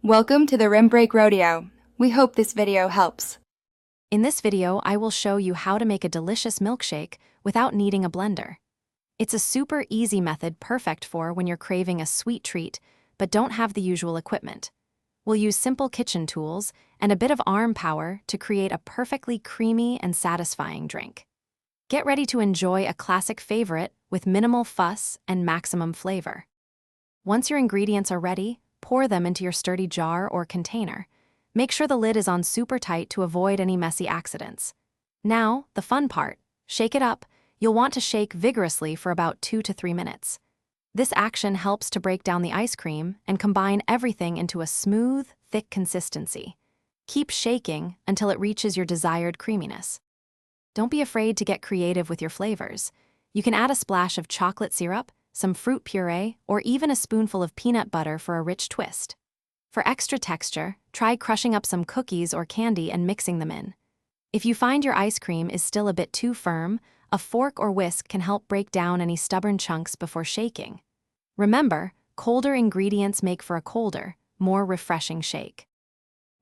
Welcome to the Rim Break Rodeo. We hope this video helps. In this video, I will show you how to make a delicious milkshake without needing a blender. It's a super easy method perfect for when you're craving a sweet treat but don't have the usual equipment. We'll use simple kitchen tools and a bit of arm power to create a perfectly creamy and satisfying drink. Get ready to enjoy a classic favorite with minimal fuss and maximum flavor. Once your ingredients are ready, pour them into your sturdy jar or container. Make sure the lid is on super tight to avoid any messy accidents. Now, the fun part. Shake it up. You'll want to shake vigorously for about 2 to 3 minutes. This action helps to break down the ice cream and combine everything into a smooth, thick consistency. Keep shaking until it reaches your desired creaminess. Don't be afraid to get creative with your flavors. You can add a splash of chocolate syrup, some fruit puree, or even a spoonful of peanut butter for a rich twist. For extra texture, try crushing up some cookies or candy and mixing them in. If you find your ice cream is still a bit too firm, a fork or whisk can help break down any stubborn chunks before shaking. Remember, colder ingredients make for a colder, more refreshing shake.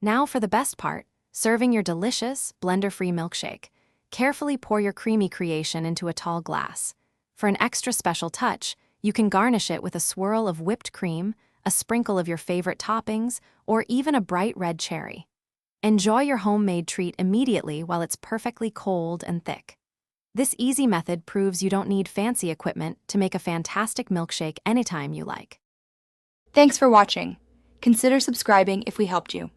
Now for the best part, serving your delicious, blender-free milkshake. Carefully pour your creamy creation into a tall glass. For an extra special touch, you can garnish it with a swirl of whipped cream, a sprinkle of your favorite toppings, or even a bright red cherry. Enjoy your homemade treat immediately while it's perfectly cold and thick. This easy method proves you don't need fancy equipment to make a fantastic milkshake anytime you like. Thanks for watching. Consider subscribing if we helped you.